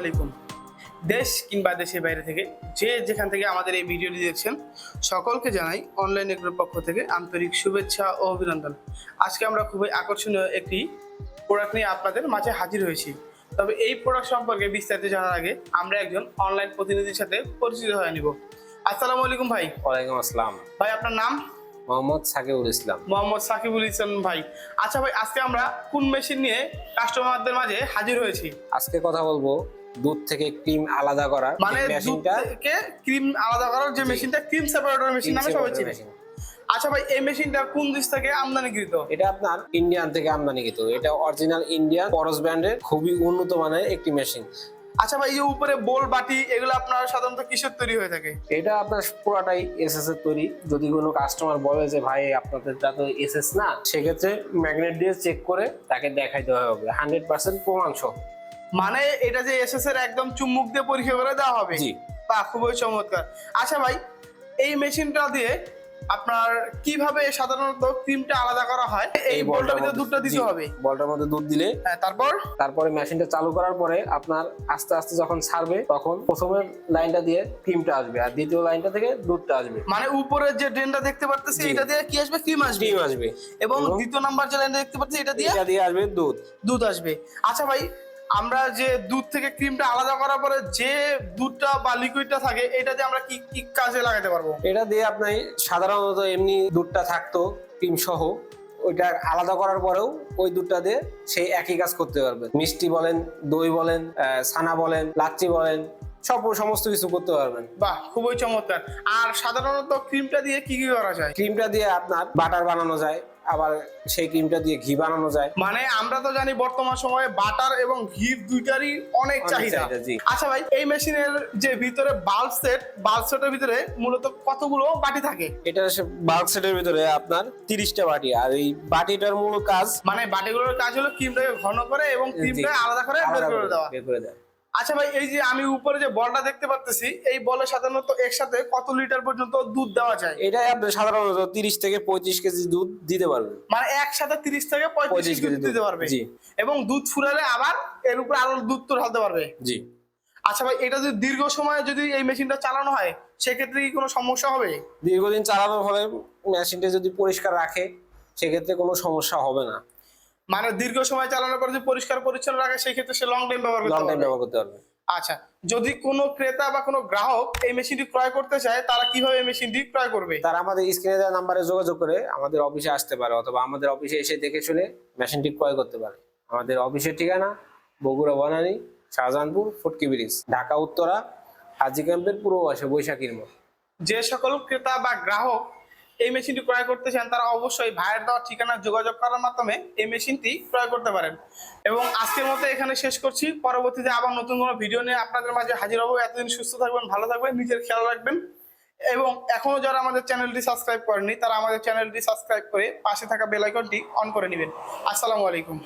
আলাইকুম। দেশ কিংবা দেশের বাইরে থেকে যে যেখান থেকে আমাদের এই ভিডিওটি দেখছেন সকলকে জানাই অনলাইন এগ্রোর পক্ষ থেকে আন্তরিক শুভেচ্ছা ও অভিনন্দন। আজকে আমরা খুবই আকর্ষণীয় একটি প্রোডাক্ট নিয়ে আপনাদের মাঝে হাজির হয়েছি। তবে এই প্রোডাক্ট সম্পর্কে বিস্তারিত জানার আগে আমরা একজন অনলাইন প্রতিনিধির সাথে পরিচিত হয়ে নিব। আসসালামু আলাইকুম ভাই। ওয়ালাইকুম আসসালাম। ভাই আপনার নাম? মোহাম্মদ সাকিবুল ইসলাম। মোহাম্মদ সাকিবুল ইসলাম ভাই। আচ্ছা ভাই, আজকে আমরা কোন মেশিন নিয়ে কাস্টমারদের মাঝে হাজির হয়েছি? আজকে কথা বলবো দুধ থেকে ক্রিম আলাদা করার মানে দুধ মেশিনটা, থেকে ক্রিম আলাদা করার যে মেশিনটা ক্রিম সেপারেটর মেশিন নামে সবাই চিনে। আচ্ছা ভাই, এই মেশিনটা কোন দেশ থেকে আমদানিকৃত? এটা আপনার ইন্ডিয়ান থেকে আমদানিকৃত। এটা অরিজিনাল ইন্ডিয়ান পরশ ব্র্যান্ডের খুবই উন্নত মানের একটি মেশিন। আচ্ছা ভাই, এই যে উপরে বোল বাটি এগুলো আপনার সাধারণত কিসের তৈরি হয়ে থাকে? এটা আপনার পুরাটাই এসএস এর তৈরি। যদি কোনো কাস্টমার বলে যে ভাই আপনাদেরটা তো এসএস না, সেক্ষেত্রে ম্যাগনেট দিয়ে চেক করে তাকে দেখাই দেওয়া হবে 100% প্রমাণ সহ। মানে এটা যে এসএস এর একদম চুম্বক দিয়ে পরীক্ষা করে দেওয়া হবে? জি। বাহ, খুবই চমৎকার। আচ্ছা ভাই, এই মেশিনটা দিয়ে আপনার কিভাবে সাধারণত ক্রিমটা আলাদা করা হয়? এই বলটার ভিতরে দুধটা দিতে হবে। বলটার মধ্যে দুধ দিলে তারপরে মেশিনটা চালু করার পরে আপনার আস্তে আস্তে যখন ছাড়বে তখন প্রথমের লাইনটা দিয়ে ক্রিমটা আসবে আর দ্বিতীয় লাইনটা থেকে দুধটা আসবে। মানে উপরের যে ড্রেনটা দেখতে পারতেছি এটা দিয়ে কি আসবে? ক্রিম আসবে। ক্রিম আসবে এবং দ্বিতীয় নাম্বার যে লাইনটা দেখতে পাচ্ছি এটা দিয়ে আসবে দুধ আসবে। আচ্ছা ভাই, আমরা যে দুধ থেকে ক্রিমটা আলাদা করার পরে যে দুধটা বা লিকুইডটা থাকে এটা দিয়ে আমরা কি কি কাজে লাগাতে পারবো? এটা দিয়ে আপনি সাধারণত এমনি দুধটা থাকতো ক্রিম সহ, ওইটা আলাদা করার পরেও ওই দুধটা দিয়ে সেই একই কাজ করতে পারবেন। মিষ্টি বলেন, দই বলেন, ছানা বলেন, লাচ্ছি বলেন, সমস্ত কিছু করতে পারবেন। বাহ, খুবই চমৎকার। আর সাধারণত ক্রিমটা দিয়ে কি কি করা যায়? ক্রিমটা দিয়ে আপনার বাটার বানানো যায়, আবার সেই ক্রিমটা দিয়ে ঘি বানানো যায়। মানে আমরা তো জানি বর্তমান সময়ে বাটার এবং ঘি দুইটারই অনেক চাহিদা। আচ্ছা ভাই, এই মেশিনের যে ভিতরে বাল্ব সেটের ভিতরে মূলত কতগুলো বাটি থাকে? এটা বাল্ব সেটের ভিতরে আপনার 30টা বাটি। আর এই বাটিটার মূল কাজ, মানে বাটিগুলোর কাজ হলো ক্রিমটাকে ঘন করে এবং ক্রিমটা আলাদা করে বের করে দেওয়া। আচ্ছা ভাই, এই যে আমি উপরে যে বলটা দেখতে পাচ্ছি, এই বলে সাধারণত একসাথে কত লিটার পর্যন্ত দুধ দেওয়া যায়? এটা আপনি সাধারণত 30 থেকে 35 কেজি দুধ দিতে পারবেন। মানে একসাথে 30 থেকে 35 কেজি দুধ দিতে পারবে? জি। এবং দুধ ফুরালে আবার এর উপরে আরো দুধ তো ঢালতে পারবে? জি। আচ্ছা ভাই, এটা যদি দীর্ঘ সময় যদি এই মেশিনটা চালানো হয় সেক্ষেত্রে কি কোনো সমস্যা হবে? দীর্ঘদিন চালানোর ফলে মেশিনটা যদি পরিষ্কার রাখে সেক্ষেত্রে কোনো সমস্যা হবে না। মানে দীর্ঘ সময় চালানোর পর যদি পরিষ্কার পরিচ্ছন্ন রাখে সেই ক্ষেত্রে সে লং টাইম ব্যবহার করতে পারবে। আচ্ছা, যদি কোনো ক্রেতা বা কোনো গ্রাহক এই মেশিনটি ক্রয় করতে চায় তারা কিভাবে এই মেশিনটি ক্রয় করবে? তারা আমাদের স্ক্রিনে দেওয়া নাম্বারে যোগাযোগ করে আমাদের অফিসে আসতে পারে অথবা আমাদের অফিসে এসে দেখে শুনে মেশিনটি ক্রয় করতে পারে। আমাদের অফিসের ঠিকানা বগুড়া বনানী, শাহজাহানপুর, ফটকি ব্রিজ, ঢাকা উত্তরা, হাজি ক্যাম্পের পূর্ব পাশে বৈশাখীর মোড়। যে সকল ক্রেতা বা গ্রাহক এই মেশিনটি ক্রয় করতে চান তারা অবশ্যই ভাইয়ের দেওয়া ঠিকানা যোগাযোগ করার মাধ্যমে এই মেশিনটি ক্রয় করতে পারেন। এবং আজকের মতো এখানে শেষ করছি। পরবর্তীতে আবার নতুন কোনো ভিডিও নিয়ে আপনাদের মাঝে হাজির হবো। এতদিন সুস্থ থাকবেন, ভালো থাকবেন, নিজের খেয়াল রাখবেন। এবং এখনো যারা আমাদের চ্যানেলটি সাবস্ক্রাইব করেননি তারা আমাদের চ্যানেলটি সাবস্ক্রাইব করে পাশে থাকা বেল আইকনটি অন করে নেবেন। আসসালামু আলাইকুম।